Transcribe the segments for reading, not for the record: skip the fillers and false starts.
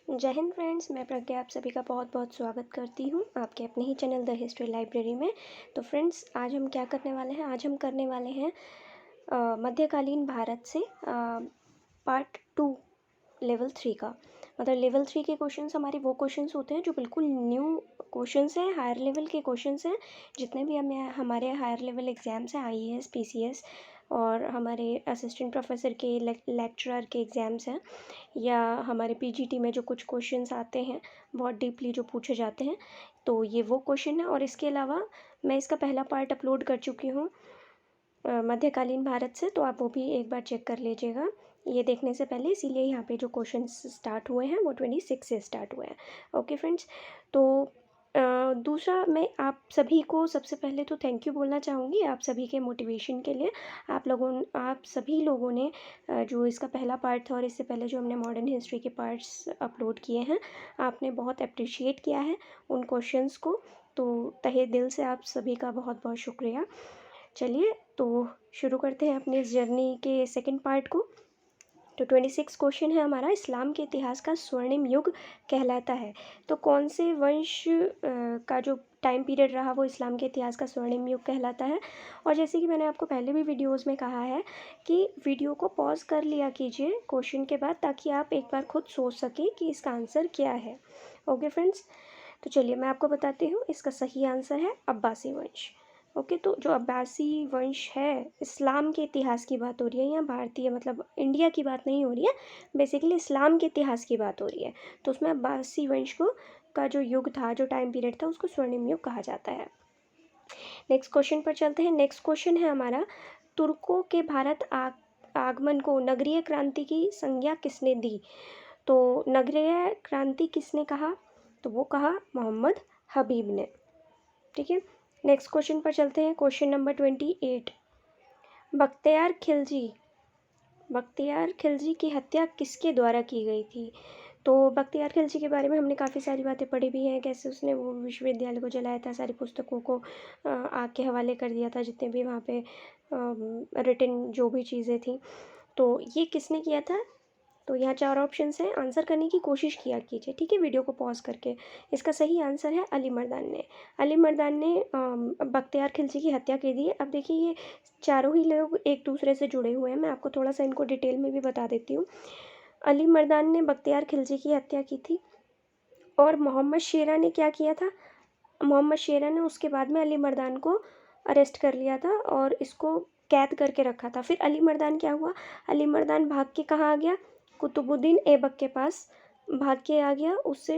जय हिंद फ्रेंड्स, मैं प्रज्ञा आप सभी का बहुत बहुत स्वागत करती हूँ आपके अपने ही चैनल द हिस्ट्री लाइब्रेरी में। तो फ्रेंड्स, आज हम क्या करने वाले हैं? आज हम करने वाले हैं मध्यकालीन भारत से पार्ट 2 लेवल 3 का। मतलब लेवल 3 के क्वेश्चंस हमारे वो क्वेश्चंस होते हैं जो बिल्कुल न्यू क्वेश्चंस हैं, हायर लेवल के क्वेश्चंस हैं। जितने भी हमारे हायर लेवल एग्ज़ाम्स हैं, आईएएस, पीसीएस और हमारे असिस्टेंट प्रोफेसर के लेक्चरर के एग्ज़ाम्स हैं, या हमारे पीजीटी में जो कुछ क्वेश्चंस आते हैं बहुत डीपली जो पूछे जाते हैं, तो ये वो क्वेश्चन है। और इसके अलावा मैं इसका पहला पार्ट अपलोड कर चुकी हूँ मध्यकालीन भारत से, तो आप वो भी एक बार चेक कर लीजिएगा ये देखने से पहले। इसीलिए यहाँ पे जो क्वेश्चंस स्टार्ट हुए हैं वो 26 से स्टार्ट हुए हैं। ओके फ्रेंड्स, तो दूसरा, मैं आप सभी को सबसे पहले तो थैंक यू बोलना चाहूँगी आप सभी के मोटिवेशन के लिए। आप सभी लोगों ने जो इसका पहला पार्ट था और इससे पहले जो हमने मॉडर्न हिस्ट्री के पार्ट्स अपलोड किए हैं, आपने बहुत अप्रिशिएट किया है उन क्वेश्चंस को। तो तहे दिल से आप सभी का बहुत बहुत शुक्रिया। चलिए तो शुरू करते हैं अपनी इस जर्नी के सेकंड पार्ट को। तो 26 क्वेश्चन है हमारा, इस्लाम के इतिहास का स्वर्णिम युग कहलाता है। तो कौन से वंश का जो टाइम पीरियड रहा वो इस्लाम के इतिहास का स्वर्णिम युग कहलाता है। और जैसे कि मैंने आपको पहले भी वीडियोस में कहा है कि वीडियो को पॉज कर लिया कीजिए क्वेश्चन के बाद, ताकि आप एक बार खुद सोच सकें कि इसका आंसर क्या है। ओके फ्रेंड्स, तो चलिए मैं आपको बताती हूँ। इसका सही आंसर है अब्बासी वंश। ओके, तो जो अब्बासी वंश है, इस्लाम के इतिहास की बात हो रही है, यहाँ भारतीय मतलब इंडिया की बात नहीं हो रही है, बेसिकली इस्लाम के इतिहास की बात हो रही है। तो उसमें अब्बासी वंश को का जो युग था, जो टाइम पीरियड था, उसको स्वर्णिम युग कहा जाता है। नेक्स्ट क्वेश्चन पर चलते हैं। नेक्स्ट क्वेश्चन है हमारा, तुर्कों के भारत आगमन को नगरीय क्रांति की संज्ञा किसने दी? तो नगरीय क्रांति किसने कहा? तो वो कहा मोहम्मद हबीब ने। ठीक है, नेक्स्ट क्वेश्चन पर चलते हैं। क्वेश्चन नंबर 28, बख्तियार खिलजी की हत्या किसके द्वारा की गई थी? तो बख्तियार खिलजी के बारे में हमने काफ़ी सारी बातें पढ़ी भी हैं, कैसे उसने वो विश्वविद्यालय को जलाया था, सारी पुस्तकों को आग के हवाले कर दिया था, जितने भी वहाँ पे रिटन जो भी चीज़ें थी। तो ये किसने किया था? तो यहाँ 4 ऑप्शंस हैं, आंसर करने की कोशिश किया कीजिए, ठीक है, वीडियो को पॉज करके। इसका सही आंसर है अली मर्दान ने बख्तियार खिलजी की हत्या की थी। अब देखिए, ये चारों ही लोग एक दूसरे से जुड़े हुए हैं, मैं आपको थोड़ा सा इनको डिटेल में भी बता देती हूँ। अली मर्दान ने बख्तियार खिलजी की हत्या की थी, और मोहम्मद शेरा ने क्या किया था? मोहम्मद शेरा ने उसके बाद में अली मर्दान को अरेस्ट कर लिया था और इसको कैद करके रखा था। फिर अली मर्दान क्या हुआ? अली मर्दान भाग के कहाँ आ गया? कुतुबुद्दीन ऐबक के पास भाग के आ गया, उससे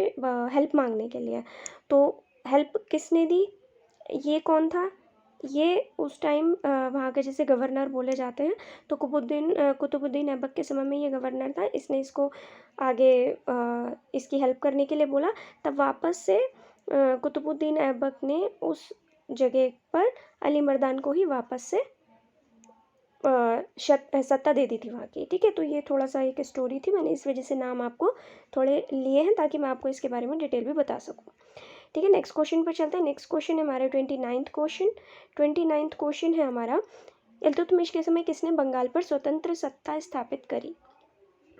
हेल्प मांगने के लिए। तो हेल्प किसने दी? ये कौन था? ये उस टाइम वहाँ के जैसे गवर्नर बोले जाते हैं, तो कुतुबुद्दीन ऐबक के समय में ये गवर्नर था। इसने इसको आगे इसकी हेल्प करने के लिए बोला। तब वापस से कुतुबुद्दीन ऐबक ने उस जगह पर अली मर्दान को ही वापस से सत्ता दे दी थी वहाँ की। ठीक है, तो ये थोड़ा सा एक स्टोरी थी, मैंने इस वजह से नाम आपको थोड़े लिए हैं ताकि मैं आपको इसके बारे में डिटेल भी बता सकूँ। ठीक है, नेक्स्ट क्वेश्चन पर चलते हैं। नेक्स्ट क्वेश्चन है हमारा 29th क्वेश्चन है हमारा, इल्तुतमिश के समय किसने बंगाल पर स्वतंत्र सत्ता स्थापित करी?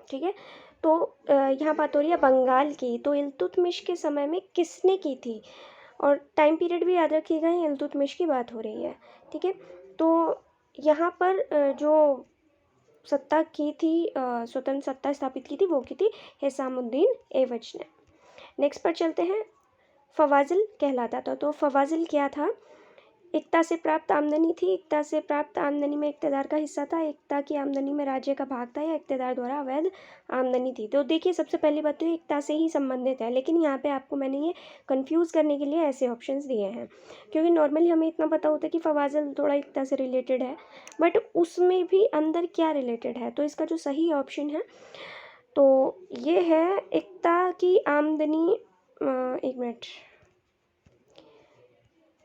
ठीक है, तो यहाँ बात हो रही है बंगाल की, तो इल्तुतमिश के समय में किसने की थी? और टाइम पीरियड भी याद रखिएगा, इल्तुतमिश की बात हो रही है। ठीक है, तो यहाँ पर जो सत्ता की थी, स्वतंत्र सत्ता स्थापित की थी, वो की थी हिसामुद्दीन एवज ने। नेक्स्ट पर चलते हैं। फवाजिल कहलाता था, तो फवाजिल क्या था? एकता से प्राप्त आमदनी थी, एकता से प्राप्त आमदनी में इक़्तिदार का हिस्सा था, एकता की आमदनी में राज्य का भाग था, या इक़्तिदार द्वारा अवैध आमदनी थी। तो देखिए, सबसे पहली बात तो एकता से ही संबंधित है, लेकिन यहाँ पे आपको मैंने ये कंफ्यूज करने के लिए ऐसे ऑप्शंस दिए हैं, क्योंकि नॉर्मली हमें इतना पता होता है कि फवाजिल थोड़ा एकता से रिलेटेड है, बट उसमें भी अंदर क्या रिलेटेड है। तो इसका जो सही ऑप्शन है, तो ये है एकता की आमदनी। एक मिनट,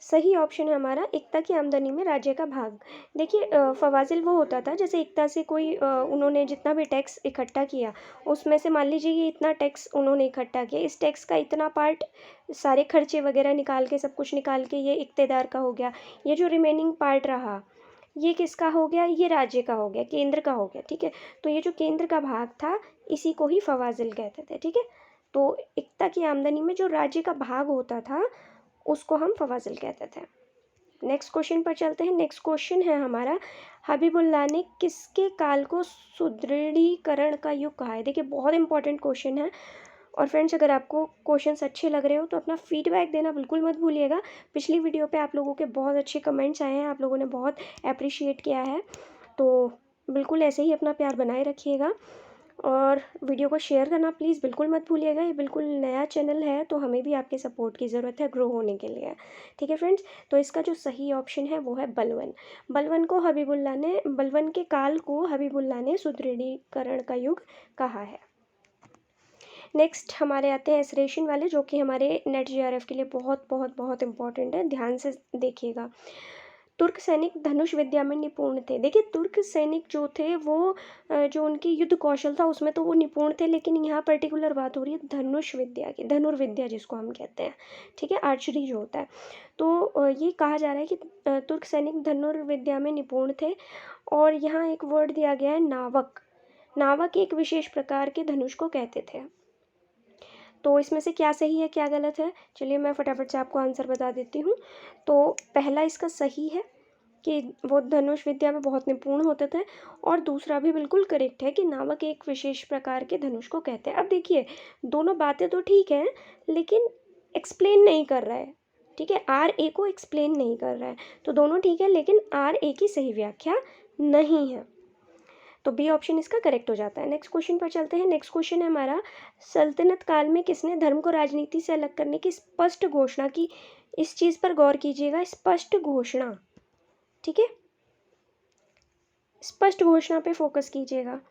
सही ऑप्शन है हमारा एकता की आमदनी में राज्य का भाग। देखिए, फवाजिल वो होता था, जैसे एकता से कोई उन्होंने जितना भी टैक्स इकट्ठा किया, उसमें से मान लीजिए ये इतना टैक्स उन्होंने इकट्ठा किया, इस टैक्स का इतना पार्ट सारे खर्चे वगैरह निकाल के, सब कुछ निकाल के, ये इक़्तिदार का हो गया। ये जो रिमेनिंग पार्ट रहा, ये किसका हो गया? ये राज्य का हो गया, केंद्र का हो गया। ठीक है, तो ये जो केंद्र का भाग था, इसी को ही फवाजिल कहते थे। ठीक है, तो इक्ता की आमदनी में जो राज्य का भाग होता था उसको हम फवाजिल कहते थे। नेक्स्ट क्वेश्चन पर चलते हैं। नेक्स्ट क्वेश्चन है हमारा, हबीबुल्लाह ने किसके काल को सुदृढ़ीकरण का युग कहा है? देखिए बहुत इंपॉर्टेंट क्वेश्चन है। और फ्रेंड्स, अगर आपको क्वेश्चंस अच्छे लग रहे हो तो अपना फीडबैक देना बिल्कुल मत भूलिएगा। पिछली वीडियो पे आप लोगों के बहुत अच्छे कमेंट्स आए हैं, आप लोगों ने बहुत अप्रिशिएट किया है, तो बिल्कुल ऐसे ही अपना प्यार बनाए रखिएगा और वीडियो को शेयर करना प्लीज़ बिल्कुल मत भूलिएगा। ये बिल्कुल नया चैनल है तो हमें भी आपके सपोर्ट की ज़रूरत है ग्रो होने के लिए। ठीक है फ्रेंड्स, तो इसका जो सही ऑप्शन है वो है बलवन। बलवन के काल को हबीबुल्लाह ने सुदृढ़ीकरण का युग कहा है। नेक्स्ट हमारे आते हैं एसरेशन वाले, जो कि हमारे नेट जीआरएफ के लिए बहुत बहुत बहुत इंपॉर्टेंट है, ध्यान से देखिएगा। तुर्क सैनिक धनुष विद्या में निपुण थे। देखिए तुर्क सैनिक जो थे वो जो उनकी युद्ध कौशल था उसमें तो वो निपुण थे, लेकिन यहाँ पर्टिकुलर बात हो रही है धनुष विद्या की, धनुर्विद्या जिसको हम कहते हैं, ठीक है, आर्चरी जो होता है। तो ये कहा जा रहा है कि तुर्क सैनिक धनुर्विद्या में निपुण थे। और यहाँ एक वर्ड दिया गया है नावक। नावक एक विशेष प्रकार के धनुष को कहते थे। तो इसमें से क्या सही है क्या गलत है, चलिए मैं फटाफट से आपको आंसर बता देती हूँ। तो पहला इसका सही है कि वो धनुष विद्या में बहुत निपुण होते थे, और दूसरा भी बिल्कुल करेक्ट है कि नावक एक विशेष प्रकार के धनुष को कहते हैं। अब देखिए दोनों बातें तो ठीक हैं लेकिन एक्सप्लेन नहीं कर रहा है, ठीक है, आर ए को एक्सप्लेन नहीं कर रहा है। तो दोनों ठीक है लेकिन आर ए की सही व्याख्या नहीं है, तो बी ऑप्शन इसका करेक्ट हो जाता है। नेक्स्ट क्वेश्चन पर चलते हैं। नेक्स्ट क्वेश्चन है हमारा, सल्तनत काल में किसने धर्म को राजनीति से अलग करने की स्पष्ट घोषणा की? इस चीज़ पर गौर कीजिएगा, स्पष्ट घोषणा, ठीक है, स्पष्ट घोषणा पे फोकस कीजिएगा,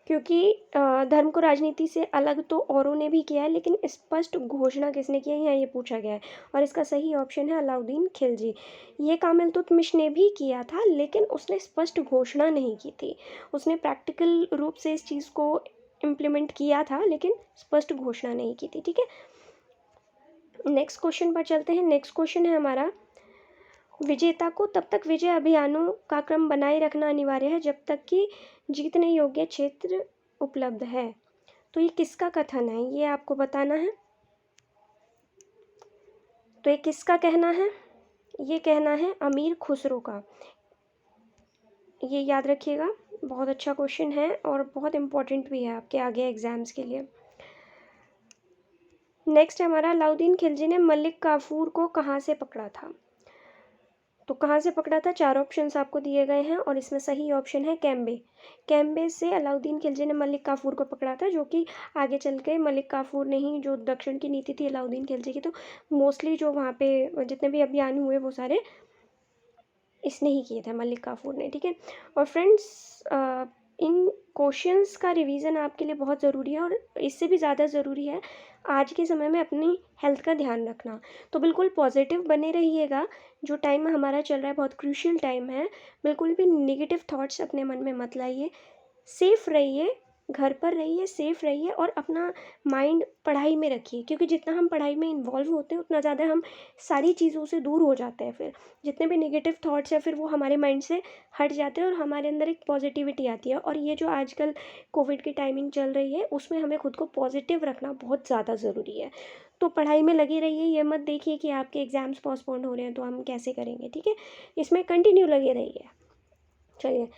क्योंकि धर्म को राजनीति से अलग तो औरों ने भी किया है, लेकिन स्पष्ट घोषणा किसने की है यहाँ ये पूछा गया है। और इसका सही ऑप्शन है अलाउद्दीन खिलजी। ये काम इल्तुतमिश ने भी किया था लेकिन उसने स्पष्ट घोषणा नहीं की थी, उसने प्रैक्टिकल रूप से इस चीज़ को इम्प्लीमेंट किया था लेकिन स्पष्ट घोषणा नहीं की थी। ठीक है, नेक्स्ट क्वेश्चन पर चलते हैं। नेक्स्ट क्वेश्चन है हमारा, विजेता को तब तक विजय अभियानों का क्रम बनाए रखना अनिवार्य है जब तक कि जीतने योग्य क्षेत्र उपलब्ध है। तो ये किसका कथन है ये आपको बताना है। तो ये किसका कहना है? ये कहना है अमीर खुसरो का। ये याद रखिएगा, बहुत अच्छा क्वेश्चन है और बहुत इंपॉर्टेंट भी है आपके आगे एग्जाम्स के लिए। नेक्स्ट हमारा, अलाउद्दीन खिलजी ने मलिक काफूर को कहाँ से पकड़ा था? तो कहाँ से पकड़ा था? चार ऑप्शंस आपको दिए गए हैं और इसमें सही ऑप्शन है कैम्बे। कैम्बे से अलाउद्दीन खिलजी ने मलिक काफूर को पकड़ा था, जो कि आगे चल के मलिक काफूर ने ही, जो दक्षिण की नीति थी अलाउद्दीन खिलजी की, तो मोस्टली जो वहाँ पे जितने भी अभियान हुए वो सारे इसने ही किए थे, मलिक काफूर ने। ठीक है, और फ्रेंड्स इन क्वेश्चंस का रिवीजन आपके लिए बहुत ज़रूरी है, और इससे भी ज़्यादा ज़रूरी है आज के समय में अपनी हेल्थ का ध्यान रखना। तो बिल्कुल पॉजिटिव बने रहिएगा, जो टाइम हमारा चल रहा है बहुत क्रूशियल टाइम है, बिल्कुल भी नेगेटिव थॉट्स अपने मन में मत लाइए, सेफ़ रहिए, घर पर रहिए, सेफ़ रहिए और अपना माइंड पढ़ाई में रखिए, क्योंकि जितना हम पढ़ाई में इन्वॉल्व होते हैं उतना ज़्यादा हम सारी चीज़ों से दूर हो जाते हैं। फिर जितने भी नेगेटिव थॉट्स हैं फिर वो हमारे माइंड से हट जाते हैं और हमारे अंदर एक पॉजिटिविटी आती है। और ये जो आजकल कोविड की टाइमिंग चल रही है उसमें हमें खुद को पॉजिटिव रखना बहुत ज़्यादा ज़रूरी है। तो पढ़ाई में लगे रहिए, ये मत देखिए कि आपके एग्ज़ाम्स पोस्टपोन हो रहे हैं तो हम कैसे करेंगे। ठीक है, इसमें कंटिन्यू लगे रहिए। चलिए,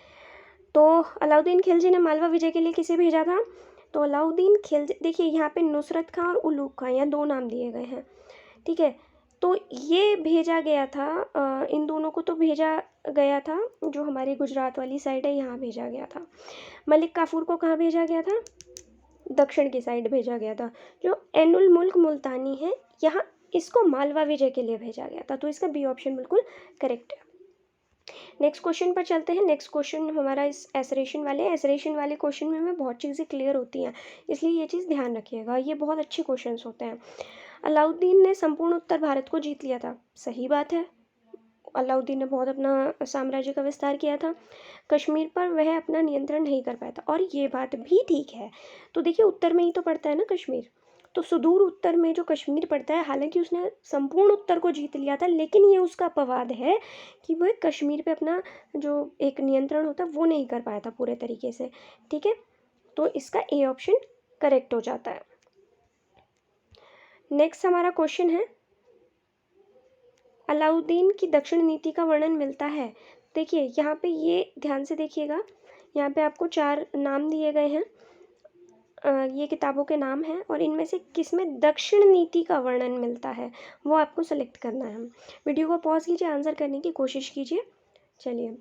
तो अलाउद्दीन खिलजी ने मालवा विजय के लिए किसे भेजा था? तो अलाउद्दीन खिलजी, देखिए यहाँ पे नुसरत खां और उलूग खां, यहाँ दो नाम दिए गए हैं। ठीक है, तो ये भेजा गया था, इन दोनों को तो भेजा गया था जो हमारी गुजरात वाली साइड है, यहाँ भेजा गया था। मलिक काफूर को कहाँ भेजा गया था? दक्षिण की साइड भेजा गया था। जो एनुल मुल्क मुल्तानी है, यहाँ इसको मालवा विजय के लिए भेजा गया था। तो इसका बी ऑप्शन बिल्कुल करेक्ट है। नेक्स्ट क्वेश्चन पर चलते हैं। नेक्स्ट क्वेश्चन हमारा इस एसरेशन वाले क्वेश्चन में बहुत चीज़ें क्लियर होती हैं, इसलिए ये चीज़ ध्यान रखिएगा, ये बहुत अच्छे क्वेश्चंस होते हैं। अलाउद्दीन ने संपूर्ण उत्तर भारत को जीत लिया था, सही बात है, अलाउद्दीन ने बहुत अपना साम्राज्य का विस्तार किया था। कश्मीर पर वह अपना नियंत्रण नहीं कर पाया था, और ये बात भी ठीक है। तो देखिए उत्तर में ही तो पड़ता है ना कश्मीर, तो सुदूर उत्तर में जो कश्मीर पड़ता है, हालांकि उसने संपूर्ण उत्तर को जीत लिया था, लेकिन ये उसका अपवाद है कि वह कश्मीर पे अपना जो एक नियंत्रण होता है वो नहीं कर पाया था पूरे तरीके से। ठीक है, तो इसका ए ऑप्शन करेक्ट हो जाता है। नेक्स्ट हमारा क्वेश्चन है, अलाउद्दीन की दक्षिण नीति का वर्णन मिलता है। देखिए यहाँ पे ये ध्यान से देखिएगा, यहाँ पे आपको 4 नाम दिए गए हैं, ये किताबों के नाम हैं और इनमें से किस में दक्षिण नीति का वर्णन मिलता है वो आपको सेलेक्ट करना है। वीडियो को पॉज कीजिए, आंसर करने की कोशिश कीजिए। चलिए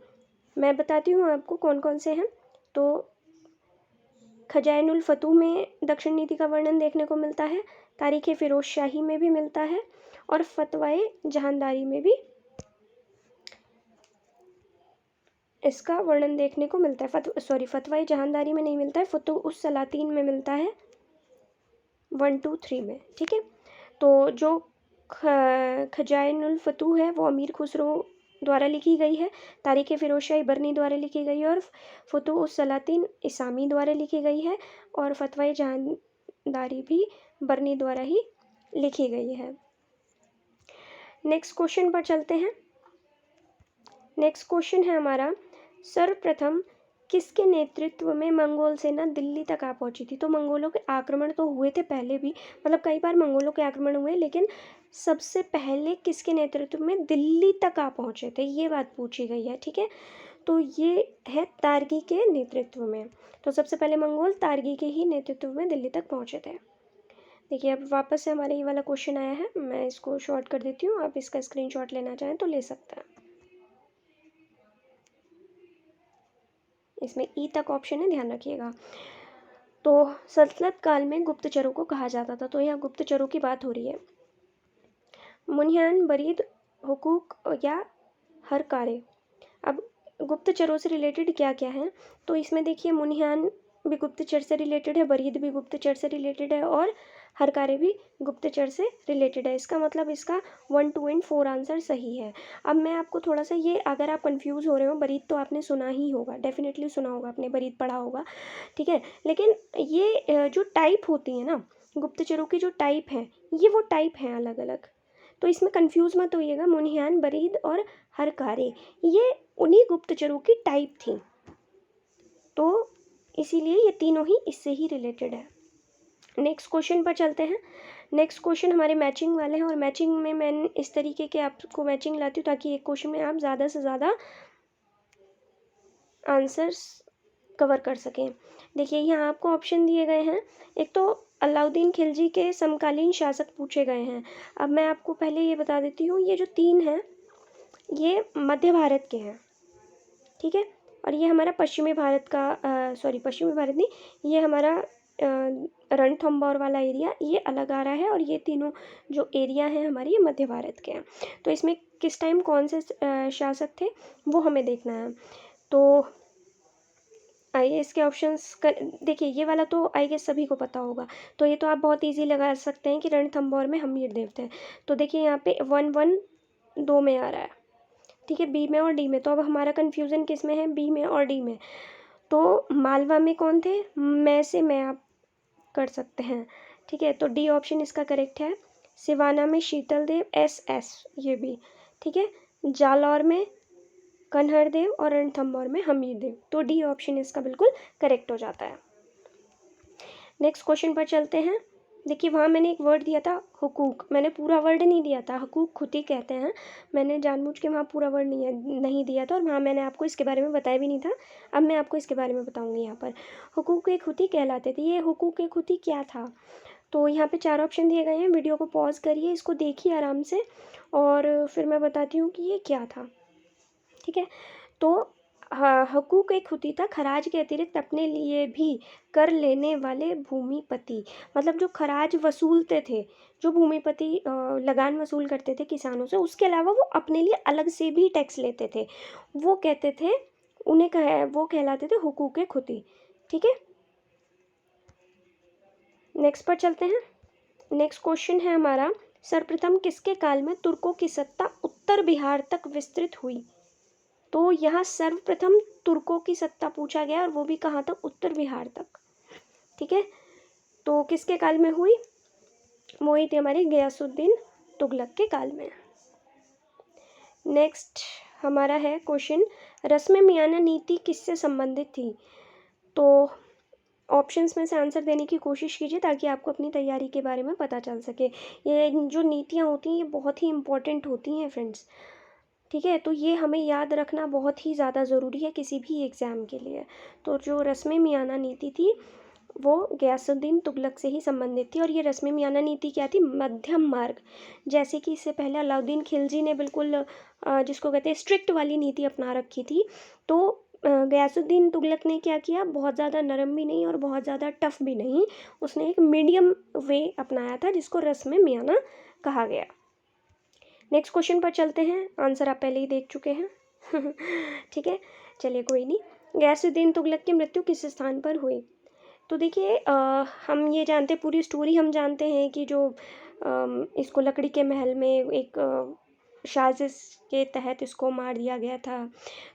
मैं बताती हूँ आपको कौन कौन से हैं। तो खजाइनुल फतूह में दक्षिण नीति का वर्णन देखने को मिलता है, तारीख़ फ़िरोज़ शाही में भी मिलता है और फतवाए जहानदारी में भी इसका वर्णन देखने को मिलता है। फतवाए जहानदारी में नहीं मिलता है, फतुह उस सलातीन में मिलता है 1, 2, 3 में। ठीक है, तो जो खजाइनुल फतूह है वो अमीर खुसरो द्वारा लिखी गई है, तारीख़ फ़िरोज़ शाही बरनी द्वारा लिखी गई है और फतुह उस सलातीन इसामी द्वारा लिखी गई है और फतवाए जहानदारी भी बरनी द्वारा ही लिखी गई है। नेक्स्ट क्वेश्चन पर चलते हैं। नेक्स्ट क्वेश्चन है हमारा, सर्वप्रथम किसके नेतृत्व में मंगोल सेना दिल्ली तक आ पहुंची थी। तो मंगोलों के आक्रमण तो हुए थे पहले भी, मतलब कई बार मंगोलों के आक्रमण हुए, लेकिन सबसे पहले किसके नेतृत्व में दिल्ली तक आ पहुंचे थे ये बात पूछी गई है। ठीक है, तो ये है तार्गी के नेतृत्व में। तो सबसे पहले मंगोल तार्गी के ही नेतृत्व में दिल्ली तक पहुंचे थे। देखिए अब वापस से हमारे ये वाला क्वेश्चन आया है, मैं इसको शॉर्ट कर देती हूँ, आप इसका स्क्रीनशॉट लेना चाहें तो ले सकते हैं। इसमें ई तक ऑप्शन है, ध्यान रखिएगा। तो सल्तनत काल में गुप्तचरों को कहा जाता था, तो यहाँ गुप्तचरों की बात हो रही है। मुनियान, बरीद, हुकूक या हरकारे। अब गुप्तचरों से रिलेटेड क्या क्या है, तो इसमें देखिए मुनियान भी गुप्तचर से रिलेटेड है, बरीद भी गुप्तचर से रिलेटेड है और हरकारे भी गुप्तचर से रिलेटेड है। इसका मतलब इसका 1, 2 एंड 4 आंसर सही है। अब मैं आपको थोड़ा सा ये, अगर आप कंफ्यूज हो रहे हो, बरीद तो आपने सुना ही होगा, डेफिनेटली सुना होगा, आपने बरीद पढ़ा होगा। ठीक है, लेकिन ये जो टाइप होती है ना गुप्तचरों की, जो टाइप है ये वो टाइप हैं अलग अलग, तो इसमें कंफ्यूज मत होइएगा। मुनियान, बरीद और हरकारे ये उन्हीं गुप्तचरों की टाइप थी, तो इसीलिए ये तीनों ही इससे ही रिलेटेड है। नेक्स्ट क्वेश्चन पर चलते हैं। नेक्स्ट क्वेश्चन हमारे मैचिंग वाले हैं और मैचिंग में मैं इस तरीके के आपको मैचिंग लाती हूँ ताकि एक क्वेश्चन में आप ज़्यादा से ज़्यादा आंसर्स कवर कर सकें। देखिए यहाँ आपको ऑप्शन दिए गए हैं, एक तो अलाउद्दीन खिलजी के समकालीन शासक पूछे गए हैं। अब मैं आपको पहले ये बता देती हूँ, ये जो 3 हैं ये मध्य भारत के हैं। ठीक है, और ये हमारा पश्चिमी भारत का पश्चिमी भारत नहीं, ये हमारा रणथंभौर वाला एरिया ये अलग आ रहा है और ये तीनों जो एरिया हैं हमारे ये मध्य भारत के हैं। तो इसमें किस टाइम कौन से शासक थे वो हमें देखना है। तो आइए इसके ऑप्शंस देखिए, ये वाला तो आई गेस सभी को पता होगा, तो ये तो आप बहुत इजी लगा सकते हैं कि रणथंभौर में हमीर देव थे। तो देखिए यहाँ पे 1, 1, 2 में आ रहा है। ठीक है, बी में और डी में, तो अब हमारा कन्फ्यूज़न किस में है, बी में और डी में। तो मालवा में कौन थे, मैं से मैं आप कर सकते हैं। ठीक है, तो डी ऑप्शन इसका करेक्ट है। सिवाना में शीतल देव, एस ये भी ठीक है। जालौर में कन्हर देव और रणथंभौर में हमीर देव, तो डी ऑप्शन इसका बिल्कुल करेक्ट हो जाता है। नेक्स्ट क्वेश्चन पर चलते हैं। देखिए वहाँ मैंने एक वर्ड दिया था हुकूक, मैंने पूरा वर्ड नहीं दिया था, हुकूक खुद ही कहते हैं, मैंने जानबूझ के वहाँ पूरा वर्ड नहीं दिया था और वहाँ मैंने आपको इसके बारे में बताया भी नहीं था। अब मैं आपको इसके बारे में बताऊँगी। यहाँ पर हुकूक एक खुदी कहलाते थे। ये हुकूक एक खुदी क्या था, तो यहाँ पे 4 ऑप्शन दिए गए हैं। वीडियो को पॉज करिए, इसको देखिए आराम से और फिर मैं बताती हूँ कि ये क्या था। ठीक है, तो हकूक एक खुदी था खराज के अतिरिक्त अपने लिए भी कर लेने वाले भूमिपति, मतलब जो खराज वसूलते थे, जो भूमिपति लगान वसूल करते थे किसानों से, उसके अलावा वो अपने लिए अलग से भी टैक्स लेते थे, वो कहते थे, वो कहलाते थे हुकूक खुदी। ठीक है, नेक्स्ट पर चलते हैं। नेक्स्ट क्वेश्चन है हमारा, सर्वप्रथम किसके काल में तुर्कों की सत्ता उत्तर बिहार तक विस्तृत हुई। तो यहाँ सर्वप्रथम तुर्कों की सत्ता पूछा गया और वो भी कहाँ तक, उत्तर बिहार तक। ठीक है, तो किसके काल में हुई, वो हुई थी हमारी गयासुद्दीन तुगलक के काल में। नेक्स्ट हमारा है क्वेश्चन, रस्म मियाना नीति किससे संबंधित थी। तो ऑप्शंस में से आंसर देने की कोशिश कीजिए ताकि आपको अपनी तैयारी के बारे में पता चल सके। ये जो नीतियाँ होती हैं ये बहुत ही इम्पोर्टेंट होती हैं फ्रेंड्स, ठीक है? तो ये हमें याद रखना बहुत ही ज़्यादा ज़रूरी है किसी भी एग्ज़ाम के लिए। तो जो रस्म मियाना नीति थी वो गयासुद्दीन तुगलक से ही संबंधित थी, और ये रस्म मियाना नीति क्या थी? मध्यम मार्ग। जैसे कि इससे पहले अलाउद्दीन खिलजी ने बिल्कुल जिसको कहते हैं स्ट्रिक्ट वाली नीति अपना रखी थी, तो गयासुद्दीन तुगलक ने क्या किया? बहुत ज़्यादा नरम भी नहीं और बहुत ज़्यादा टफ भी नहीं, उसने एक मीडियम वे अपनाया था जिसको रस्म मियाना कहा गया। नेक्स्ट क्वेश्चन पर चलते हैं, आंसर आप पहले ही देख चुके हैं ठीक है, चलिए कोई नहीं। गयासुद्दीन तुगलक की मृत्यु किस स्थान पर हुई? तो देखिए हम ये जानते, पूरी स्टोरी हम जानते हैं कि जो इसको लकड़ी के महल में एक साजिश के तहत इसको मार दिया गया था।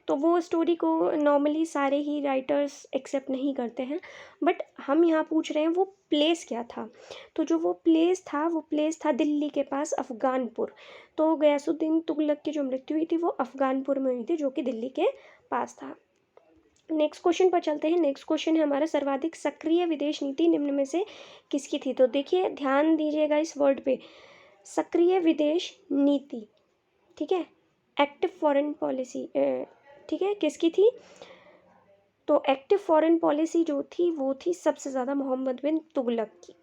तो वो स्टोरी को नॉर्मली सारे ही राइटर्स एक्सेप्ट नहीं करते हैं, बट हम यहाँ पूछ रहे हैं वो प्लेस क्या था। तो जो वो प्लेस था दिल्ली के पास अफ़गानपुर। तो गयासुद्दीन तुगलक की जो मृत्यु हुई थी वो अफ़गानपुर में हुई थी, जो कि दिल्ली के पास था। नेक्स्ट क्वेश्चन पर चलते हैं। नेक्स्ट क्वेश्चन है हमारा, सर्वाधिक सक्रिय विदेश नीति निम्न में से किसकी थी? तो देखिए ध्यान दीजिएगा इस वर्ड पे, सक्रिय विदेश नीति, ठीक है, एक्टिव फॉरेन पॉलिसी, ठीक है, किसकी थी? तो एक्टिव फॉरेन पॉलिसी जो थी वो थी सबसे ज़्यादा मोहम्मद बिन तुगलक की।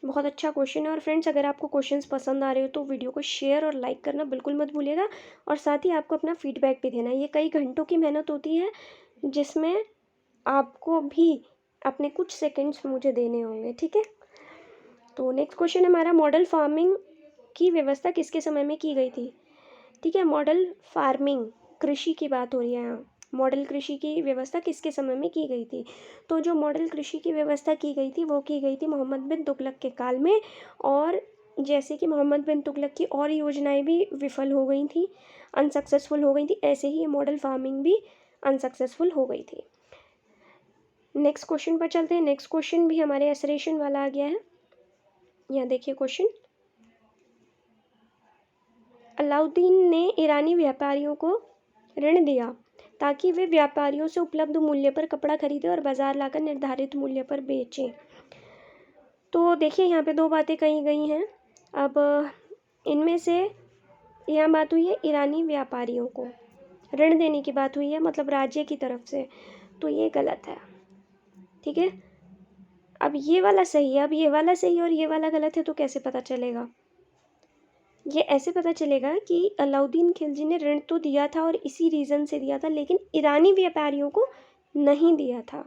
बहुत अच्छा क्वेश्चन है। और फ्रेंड्स अगर आपको क्वेश्चंस पसंद आ रहे हो तो वीडियो को शेयर और लाइक करना बिल्कुल मत भूलिएगा, और साथ ही आपको अपना फीडबैक भी देना है। ये कई घंटों की मेहनत होती है जिसमें आपको भी अपने कुछ सेकंड्स मुझे देने होंगे, ठीक है। तो नेक्स्ट क्वेश्चन हमारा, मॉडल फार्मिंग की व्यवस्था किसके समय में की गई थी? ठीक है, मॉडल फार्मिंग, कृषि की बात हो रही है यहाँ। मॉडल कृषि की व्यवस्था किसके समय में की गई थी? तो जो मॉडल कृषि की व्यवस्था की गई थी वो की गई थी मोहम्मद बिन तुगलक के काल में। और जैसे कि मोहम्मद बिन तुगलक की और योजनाएं भी विफल हो गई थी, अनसक्सेसफुल हो गई थी, ऐसे ही ये मॉडल फार्मिंग भी अनसक्सेसफुल हो गई थी। नेक्स्ट क्वेश्चन पर चलते हैं। नेक्स्ट क्वेश्चन भी हमारे एसरेशन वाला आ गया है। यहाँ देखिए क्वेश्चन, अलाउद्दीन ने ईरानी व्यापारियों को ऋण दिया ताकि वे व्यापारियों से उपलब्ध मूल्य पर कपड़ा खरीदें और बाजार लाकर निर्धारित मूल्य पर बेचें। तो देखिए यहाँ पे दो बातें कही गई हैं। अब इनमें से यहाँ बात हुई है ईरानी व्यापारियों को ऋण देने की बात हुई है, मतलब राज्य की तरफ से, तो ये गलत है, ठीक है। अब ये वाला सही है, अब ये वाला सही और ये वाला गलत है, तो कैसे पता चलेगा? ये ऐसे पता चलेगा कि अलाउद्दीन खिलजी ने ऋण तो दिया था और इसी रीज़न से दिया था, लेकिन ईरानी व्यापारियों को नहीं दिया था।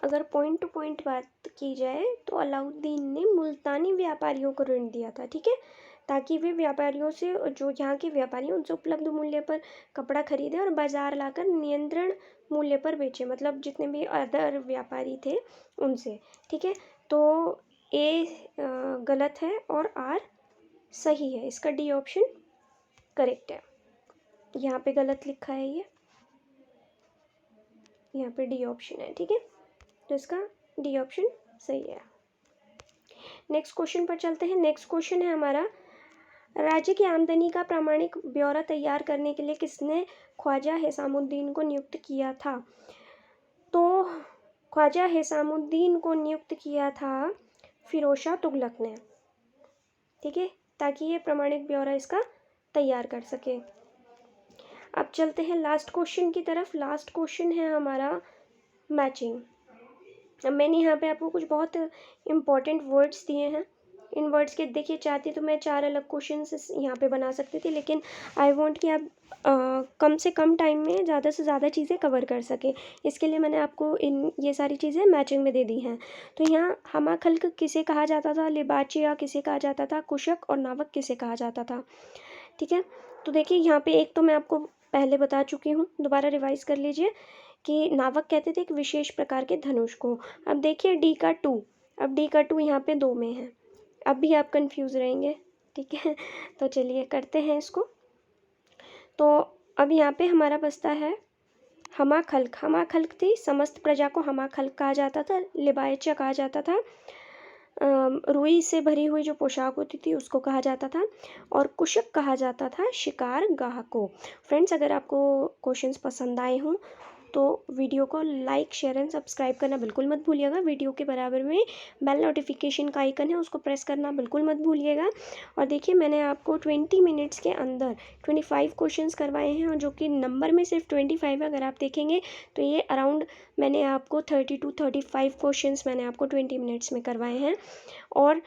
अगर पॉइंट टू पॉइंट बात की जाए तो अलाउद्दीन ने मुल्तानी व्यापारियों को ऋण दिया था, ठीक है, ताकि वे व्यापारियों से, जो यहाँ के व्यापारी उनसे उपलब्ध मूल्य पर कपड़ा खरीदें और बाजार लाकर नियंत्रण मूल्य पर बेचें, मतलब जितने भी अदर व्यापारी थे उनसे, ठीक है। तो ए गलत है और आर सही है, इसका डी ऑप्शन करेक्ट है। यहाँ पे गलत लिखा है, ये यहाँ पे डी ऑप्शन है, ठीक है, तो इसका डी ऑप्शन सही है। नेक्स्ट क्वेश्चन पर चलते हैं। नेक्स्ट क्वेश्चन है हमारा, राज्य की आमदनी का प्रामाणिक ब्यौरा तैयार करने के लिए किसने ख्वाजा हिसामुद्दीन को नियुक्त किया था? तो ख्वाजा हिसामुद्दीन को नियुक्त किया था फिरोज शाह तुगलक ने, ठीक है, ताकि ये प्रामाणिक ब्यौरा इसका तैयार कर सके। अब चलते हैं लास्ट क्वेश्चन की तरफ। लास्ट क्वेश्चन है हमारा मैचिंग। अब मैंने यहाँ पे आपको कुछ बहुत इम्पॉर्टेंट वर्ड्स दिए हैं। इन वर्ड्स के देखिए, चाहती तो मैं 4 अलग क्वेश्चंस यहाँ पे बना सकती थी, लेकिन आई वांट कि आप कम से कम टाइम में ज़्यादा से ज़्यादा चीज़ें कवर कर सकें। इसके लिए मैंने आपको ये सारी चीज़ें मैचिंग में दे दी हैं। तो यहाँ हमाखल्क किसे कहा जाता था, लिबाचिया किसे कहा जाता था, कुशक और नावक किसे कहा जाता था, ठीक है। तो देखिए यहाँ पे एक तो मैं आपको पहले बता चुकी हूँ, दोबारा रिवाइज कर लीजिए कि नावक कहते थे एक विशेष प्रकार के धनुष को। अब देखिए डी का 2, अब डी का 2 यहाँ पे 2 में है, अब भी आप कंफ्यूज रहेंगे, ठीक है। तो चलिए करते हैं इसको। तो अब यहाँ पे हमारा बचता है हमाखल्क। हमाखल्क थी, समस्त प्रजा को हमाखल्क कहा जाता था, लिबायचा कहा जाता था, रुई से भरी हुई जो पोशाक होती थी उसको कहा जाता था, और कुशक कहा जाता था शिकार गाह को। फ्रेंड्स अगर आपको क्वेश्चंस पसंद आए हों तो वीडियो को लाइक शेयर एंड सब्सक्राइब करना बिल्कुल मत भूलिएगा। वीडियो के बराबर में बेल नोटिफिकेशन का आइकन है, उसको प्रेस करना बिल्कुल मत भूलिएगा। और देखिए मैंने आपको 20 मिनट्स के अंदर 25 क्वेश्चंस करवाए हैं, और जो कि नंबर में सिर्फ 25 है। अगर आप देखेंगे तो ये अराउंड मैंने आपको 30 to 35 क्वेश्चंस मैंने आपको 20 मिनट्स में करवाए हैं। और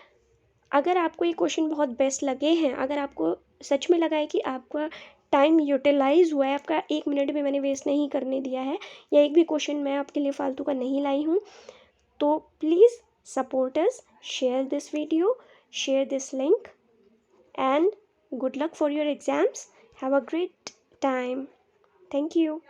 अगर आपको ये क्वेश्चन बहुत बेस्ट लगे हैं, अगर आपको सच में लगा है कि आपका टाइम यूटिलाइज हुआ है, आपका 1 मिनट भी मैंने वेस्ट नहीं करने दिया है, या एक भी क्वेश्चन मैं आपके लिए फालतू का नहीं लाई हूँ, तो please support us, share this video, share this link, and good luck for your exams. Have a great time. Thank you.